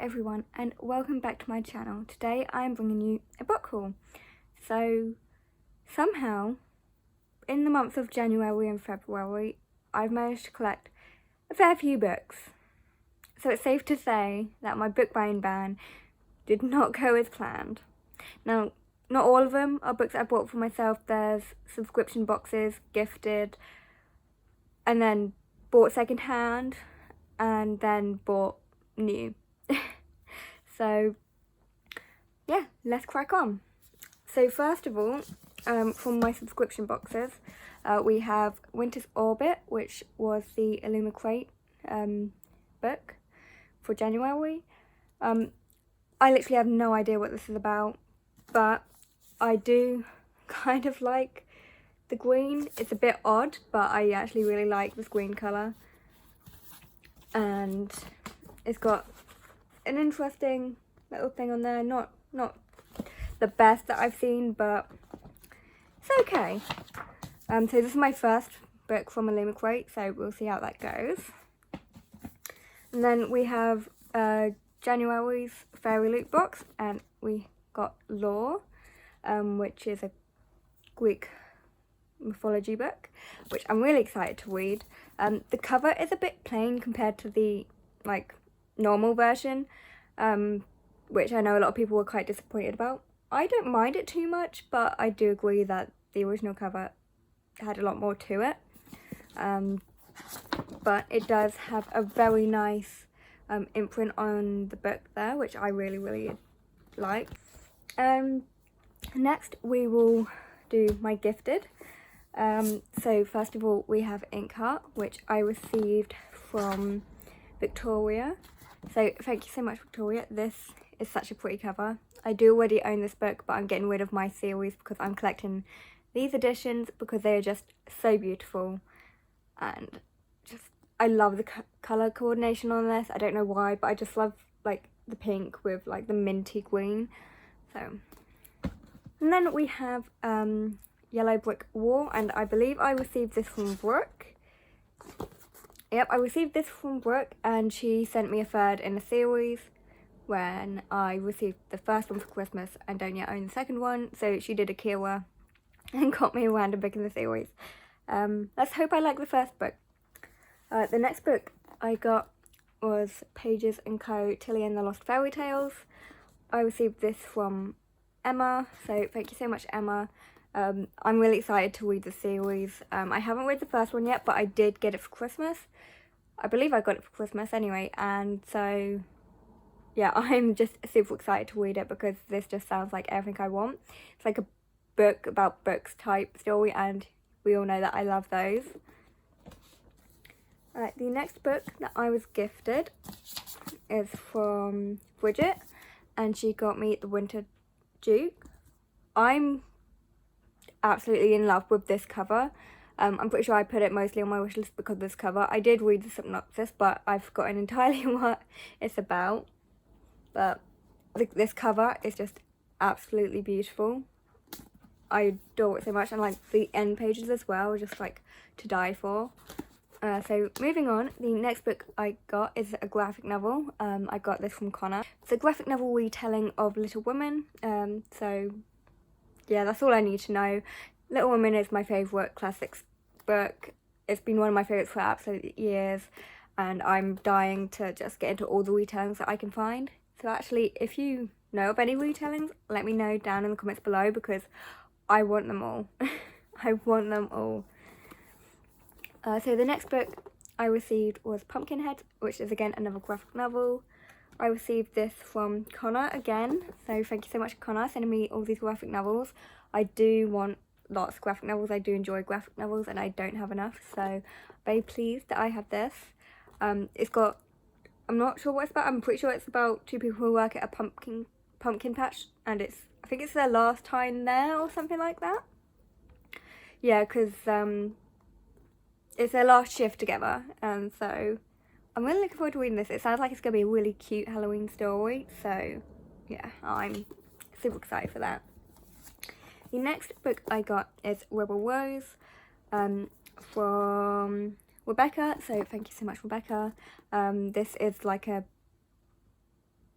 everyone, and welcome back to my channel. Today I am bringing you a book haul. So somehow in the months of January and February I've managed to collect a fair few books. So it's safe to say that my book buying ban did not go as planned. Now, not all of them are books I bought for myself. There's subscription boxes, gifted, and then bought secondhand, and then bought new. So yeah, let's crack on. So first of all, from my subscription boxes, we have Winter's Orbit, which was the Illumicrate book for January. I literally have no idea what this is about, but I do kind of like the green. It's a bit odd, but I actually really like this green colour. And it's got an interesting little thing on there. Not the best that I've seen, but it's okay. So this is my first book from Illumicrate, so we'll see how that goes. And then we have January's Fairy Loot box, and we got Lore, which is a Greek mythology book, which I'm really excited to read. The cover is a bit plain compared to the normal version, which I know a lot of people were quite disappointed about. I don't mind it too much, but I do agree that the original cover had a lot more to it. But it does have a very nice imprint on the book there, which I really like. Next we will do my gifted. So first of all, we have Inkheart, which I received from Victoria. So thank you so much, Victoria. This is such a pretty cover. I do already own this book, but I'm getting rid of my series because I'm collecting these editions because they are just so beautiful. And just, I love the colour coordination on this. I don't know why, but I just love the pink with the minty green. So, and then we have Yellow Brick Wall, and I believe I received this from Brooke. Yep, I received this from Brooke, and she sent me a third in the series when I received the first one for Christmas and don't yet own the second one. So she did a Kira and got me a random book in the series. Let's hope I like the first book. The next book I got was Paiges & Co. Tilly and the Lost Fairy Tales. I received this from Emma, so thank you so much, Emma. I'm really excited to read the series. I haven't read the first one yet, but I did get it for Christmas. I believe I got it for Christmas anyway, and so yeah, I'm just super excited to read it because this just sounds like everything I want. It's like a book about books type story, and we all know that I love those. The next book that I was gifted is from Bridget, and she got me The Winter Duke. I'm absolutely in love with this cover. I'm pretty sure I put it mostly on my wishlist because of this cover. I did read the synopsis, but I've forgotten entirely what it's about. But this cover is just absolutely beautiful. I adore it so much, and the end pages as well, just to die for. So moving on, the next book I got is a graphic novel. I got this from Connor. It's a graphic novel retelling of Little Women. So yeah, that's all I need to know. Little Women is my favourite classics book. It's been one of my favourites for absolute years, and I'm dying to just get into all the retellings that I can find. So actually, if you know of any retellings, let me know down in the comments below because I want them all. I want them all. So the next book I received was Pumpkinhead, which is again another graphic novel. I received this from Connor again, so thank you so much, Connor, sending me all these graphic novels. I do want lots of graphic novels. I do enjoy graphic novels, and I don't have enough, so very pleased that I have this. It's got, I'm not sure what it's about. I'm pretty sure it's about two people who work at a pumpkin patch, and I think it's their last time there or something like that. Yeah, because it's their last shift together, and so I'm really looking forward to reading this. It sounds like it's going to be a really cute Halloween story, so yeah, I'm super excited for that. The next book I got is Rebel Rose from Rebecca, so thank you so much, Rebecca. This is like a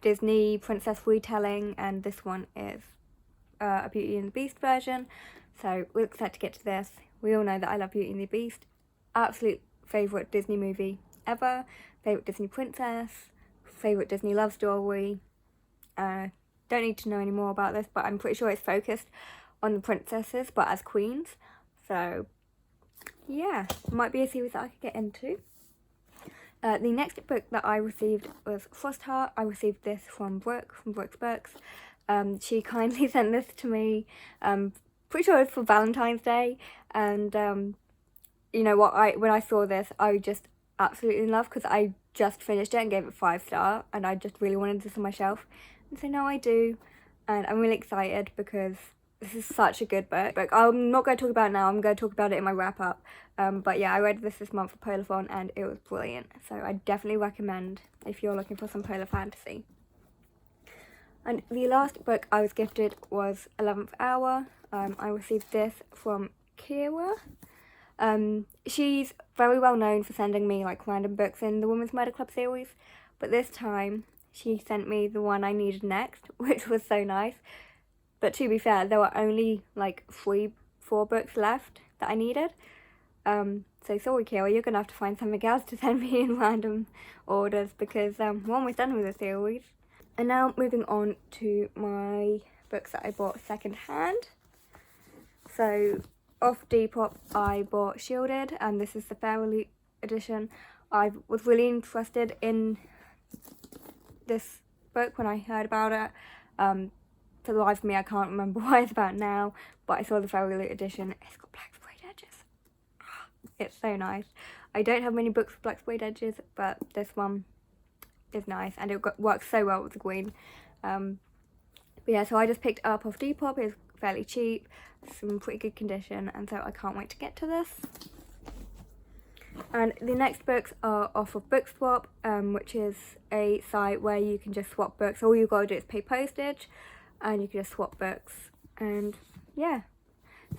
Disney princess retelling, and this one is a Beauty and the Beast version. So we're excited to get to this. We all know that I love Beauty and the Beast. Absolute favourite Disney movie ever. Favourite Disney princess. Favourite Disney love story. Don't need to know any more about this, but I'm pretty sure it's focused on the princesses, but as queens. So yeah, might be a series that I could get into. The next book that I received was Frostheart. I received this from Brooke, from Brooke's Books. She kindly sent this to me, pretty sure it was for Valentine's Day, and you know what, when I saw this, I was just absolutely in love, because I just finished it and gave it 5-star, and I just really wanted this on my shelf, and so now I do, and I'm really excited because this is such a good book. I'm not going to talk about it now, I'm going to talk about it in my wrap-up, but yeah, I read this month for Polarthon, and it was brilliant, so I definitely recommend if you're looking for some polar fantasy. And the last book I was gifted was 11th Hour. I received this from Kira. She's very well known for sending me like random books in the Women's Murder Club series, but this time she sent me the one I needed next, which was so nice. But to be fair, there were only like 4 books left that I needed. So sorry Kira, you're gonna have to find something else to send me in random orders, because we're almost done with the series. And now moving on to my books that I bought second hand. So off Depop I bought Shielded, and this is the Fairly edition. I was really interested in this book when I heard about it. For the life of me, I can't remember what it's about now, but I saw the Fairly edition. It's got black sprayed edges. It's so nice. I don't have many books with black sprayed edges, but this one is nice, and it works so well with the green. But yeah, so I just picked it up off Depop. It's fairly cheap, some pretty good condition, and so I can't wait to get to this. And the next books are off of Bookswap, which is a site where you can just swap books. All you gotta do is pay postage, and you can just swap books. And yeah,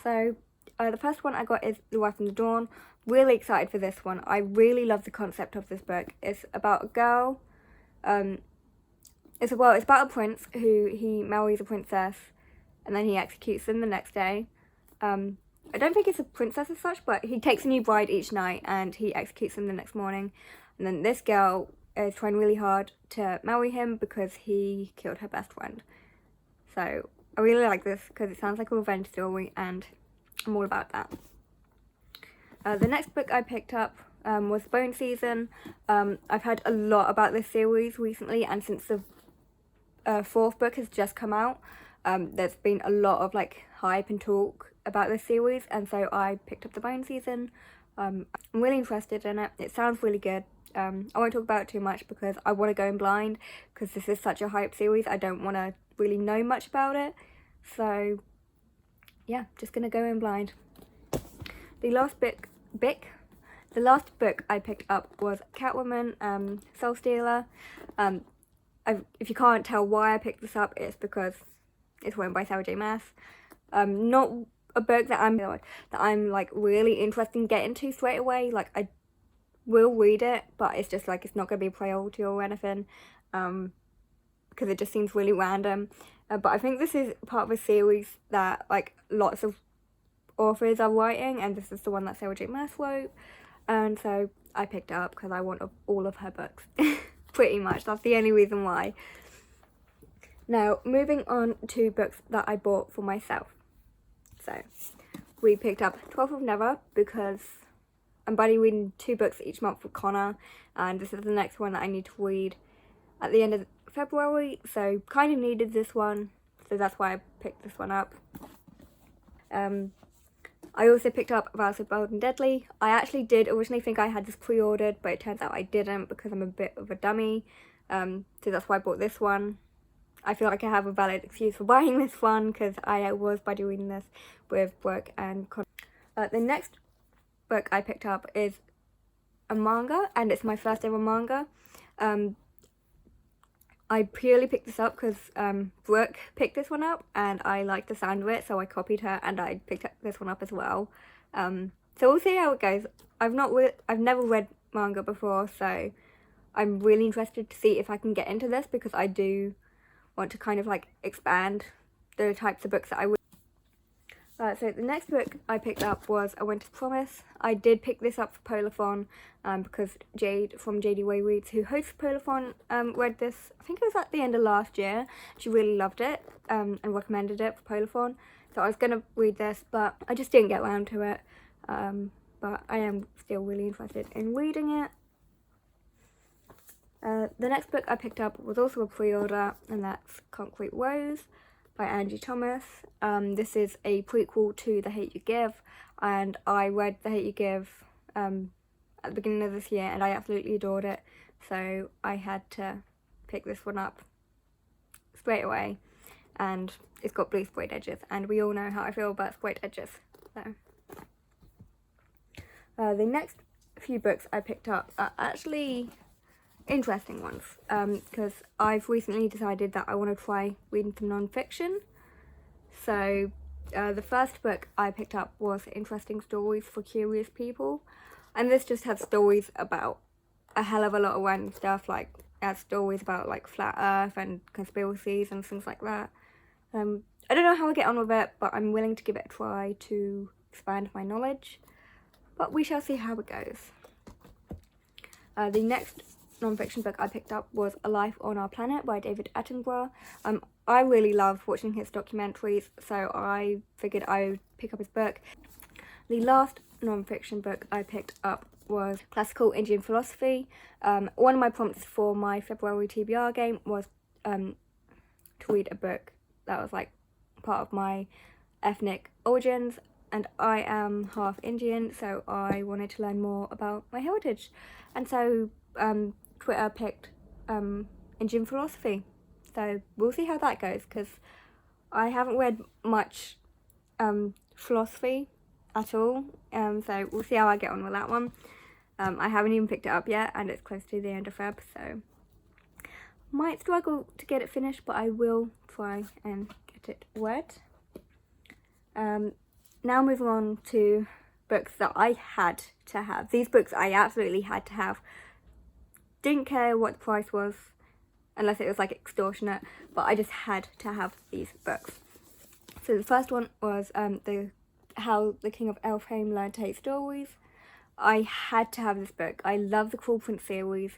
so the first one I got is The Wife from the Dawn. Really excited for this one. I really love the concept of this book. It's about a girl. It's about a prince who he marries a princess, and then he executes them the next day. I don't think it's a princess as such, but he takes a new bride each night and he executes them the next morning. And then this girl is trying really hard to marry him because he killed her best friend. So I really like this because it sounds like a revenge story, and I'm all about that. The next book I picked up was Bone Season. I've heard a lot about this series recently, and since the 4th book has just come out, there's been a lot of like hype and talk about this series, and so I picked up the Bone Season. I'm really interested in it. It sounds really good. I won't talk about it too much because I want to go in blind, because this is such a hype series. I don't want to really know much about it, so yeah, just gonna go in blind. The last book I picked up was Catwoman, Soul Stealer. If you can't tell why I picked this up, it's because it's written by Sarah J. Maas. Not a book that I'm like really interested in getting to straight away. Like I will read it, but it's just like it's not gonna be a priority or anything, because it just seems really random. But I think this is part of a series that like lots of authors are writing, and this is the one that Sarah J. Maas wrote, and so I picked it up because I want all of her books. Pretty much, that's the only reason why. Now, moving on to books that I bought for myself. So, we picked up 12th of Never because I'm buddy reading 2 books each month with Connor, and this is the next one that I need to read at the end of February, so kind of needed this one, so that's why I picked this one up. I also picked up Vows of Bold and Deadly. I actually did originally think I had this pre-ordered, but it turns out I didn't because I'm a bit of a dummy, so that's why I bought this one. I feel like I have a valid excuse for buying this one because I was buddy reading this with Brooke and Connor. The next book I picked up is a manga, and it's my first ever manga. I purely picked this up because Brooke picked this one up and I liked the sound of it, so I copied her and I picked this one up as well. So we'll see how it goes. I've never read manga before, so I'm really interested to see if I can get into this, because I do want to kind of like expand the types of books that I would. So the next book I picked up was A Winter's Promise. I did pick this up for Polathon because Jade from JD Way Reads, who hosts Polathon, read this, I think it was at the end of last year. She really loved it and recommended it for Polathon. So I was going to read this, but I just didn't get around to it. But I am still really interested in reading it. The next book I picked up was also a pre-order, and that's Concrete Rose by Angie Thomas. This is a prequel to The Hate You Give, and I read The Hate You Give at the beginning of this year, and I absolutely adored it, so I had to pick this one up straight away. And it's got blue sprayed edges, and we all know how I feel about sprayed edges. So the next few books I picked up are actually interesting ones, because I've recently decided that I want to try reading some non-fiction. So the first book I picked up was Interesting Stories for Curious People, and this just has stories about a hell of a lot of random stuff, like stories about like flat earth and conspiracies and things like that. I don't know how I get on with it, but I'm willing to give it a try to expand my knowledge, but we shall see how it goes. The next non-fiction book I picked up was A Life on Our Planet by David Attenborough. I really love watching his documentaries, so I figured I would pick up his book. The last non-fiction book I picked up was Classical Indian Philosophy. One of my prompts for my February TBR game was to read a book that was like part of my ethnic origins, and I am half Indian, so I wanted to learn more about my heritage, and so Twitter picked Indian philosophy. So we'll see how that goes, because I haven't read much philosophy at all, so we'll see how I get on with that one. I haven't even picked it up yet, and it's close to the end of Feb, so might struggle to get it finished, but I will try and get it read. Now moving on to books that I had to have. These books I absolutely had to have. Didn't care what the price was, unless it was like extortionate, but I just had to have these books. So the first one was How the King of Elfheim Learned to Hate Stories. I had to have this book. I love the Cruel Prince series,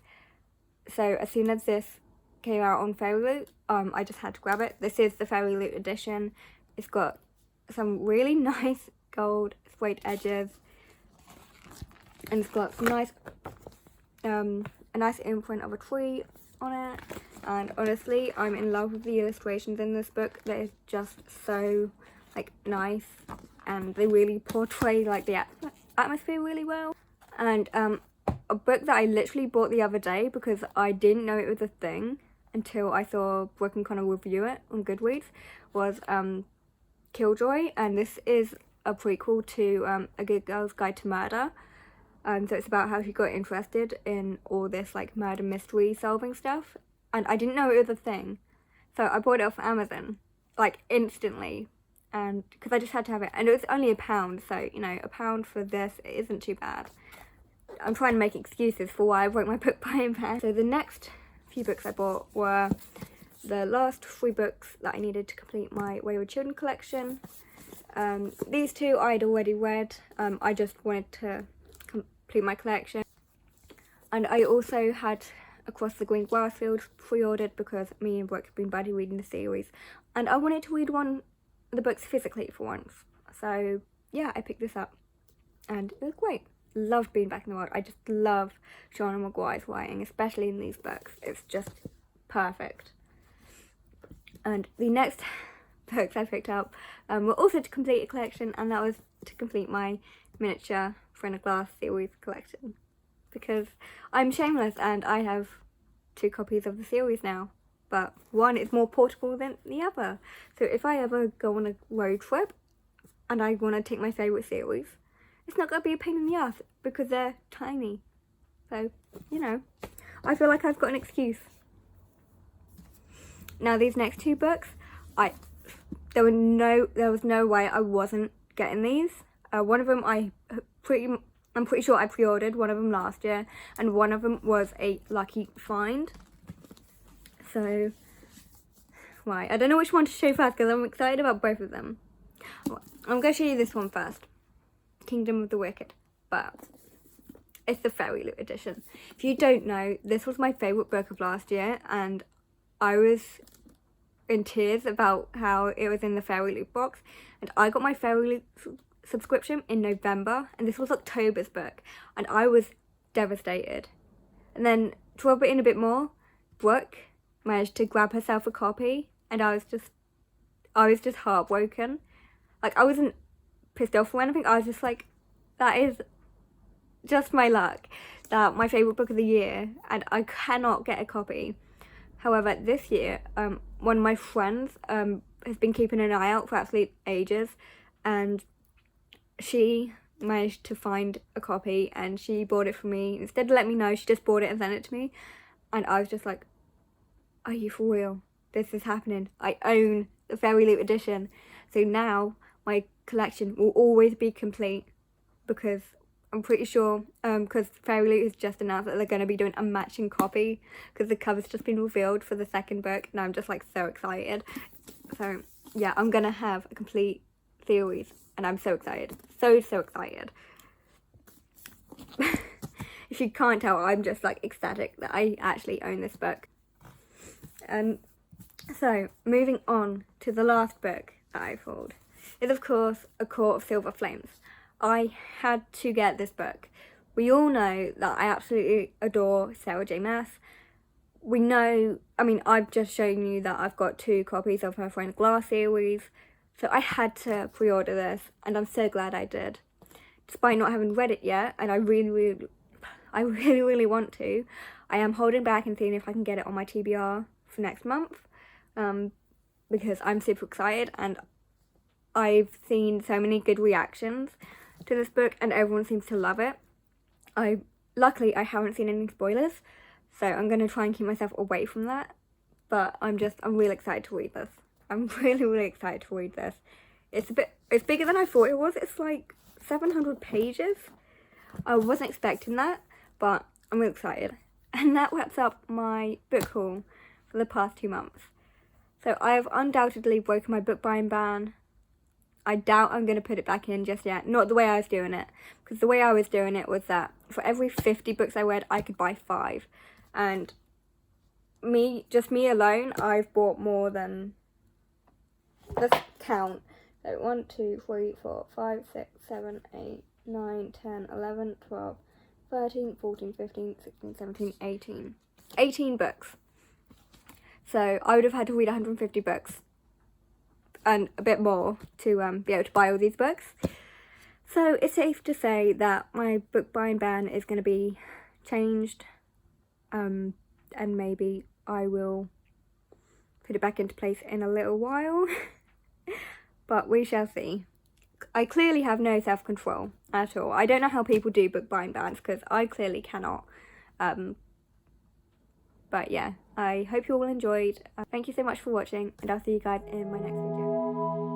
so as soon as this came out on Fairy Loot, I just had to grab it. This is the Fairy Loot edition. It's got some really nice gold sprayed edges, and it's got some nice a nice imprint of a tree on it, and honestly I'm in love with the illustrations in this book. They're just so like nice, and they really portray like the atmosphere really well. And a book that I literally bought the other day because I didn't know it was a thing until I saw Brooke and Connor review it on Goodreads was Killjoy, and this is a prequel to A Good Girl's Guide to Murder. So it's about how she got interested in all this like murder mystery solving stuff, and I didn't know it was a thing, so I bought it off Amazon like instantly, and because I just had to have it, and it was only £1, so you know, £1 for this isn't too bad. I'm trying to make excuses for why I wrote my book by £1. So the next few books I bought were the last 3 books that I needed to complete my Wayward Children collection. These two I'd already read. I just wanted to complete my collection, and I also had Across the Green Grassfield pre-ordered because me and Brooke have been buddy reading the series, and I wanted to read one of the books physically for once. So yeah, I picked this up, and it was great. Loved being back in the world. I just love Shauna Maguire's writing, especially in these books. It's just perfect. And the next books I picked up were also to complete a collection, and that was to complete my miniature Friend of Glass series collection, because I'm shameless and I have 2 copies of the series now, but one is more portable than the other. So if I ever go on a road trip and I want to take my favourite series, it's not going to be a pain in the ass because they're tiny. So, you know, I feel like I've got an excuse. Now these next 2 books, there was no way I wasn't getting these. One of them I I'm pretty sure I pre-ordered one of them last year, and one of them was a lucky find. So, right, I don't know which one to show first because I'm excited about both of them. I'm going to show you this one first. Kingdom of the Wicked. But it's the Fairy Loot edition. If you don't know, this was my favourite book of last year, and I was in tears about how it was in the Fairy Loot box. And I got my Fairy Loot subscription in November, and this was October's book, and I was devastated. And then to rub it in a bit more, Brooke managed to grab herself a copy, and I was just heartbroken. Like, I wasn't pissed off or anything. I was just like, that is just my luck, that my favourite book of the year, and I cannot get a copy. However, this year, one of my friends has been keeping an eye out for absolute ages, and she managed to find a copy, and she bought it for me. Instead of letting me know, she just bought it and sent it to me, and I was just like, are you for real? This is happening. I own the Fairy Loot edition. So now my collection will always be complete, because I'm pretty sure, because Fairy Loot has just announced that they're going to be doing a matching copy, because the cover's just been revealed for the second book, and I'm just like so excited. So yeah, I'm going to have a complete series, and I'm so excited. So excited. If you can't tell, I'm just like ecstatic that I actually own this book. And so, moving on to the last book that I pulled is, of course, A Court of Silver Flames. I had to get this book. We all know that I absolutely adore Sarah J. Maas. We know, I mean, I've just shown you that I've got 2 copies of her Friend Glass series, so I had to pre-order this, and I'm so glad I did. Despite not having read it yet, and I really want to, I am holding back and seeing if I can get it on my TBR for next month, because I'm super excited, and I've seen so many good reactions to this book, and everyone seems to love it. Luckily I haven't seen any spoilers, so I'm going to try and keep myself away from that, but I'm really excited to read this. I'm really excited to read this. It's bigger than I thought it was. It's like 700 pages. I wasn't expecting that, but I'm really excited. And that wraps up my book haul for the past 2 months. So I have undoubtedly broken my book buying ban. I doubt I'm going to put it back in just yet. Not the way I was doing it. Because the way I was doing it was that for every 50 books I read, I could buy 5. And just me alone, I've bought more than... Let's count. So 1, 2, 3, 4, 5, 6, 7, 8, 9, 10, 11, 12, 13, 14, 15, 16, 17, 18. 18 books. So I would have had to read 150 books and a bit more to be able to buy all these books. So it's safe to say that my book buying ban is going to be changed, and maybe I will put it back into place in a little while. But we shall see. I clearly have no self-control at all. I don't know how people do book buying bans, because I clearly cannot. But yeah, I hope you all enjoyed. Thank you so much for watching, and I'll see you guys in my next video.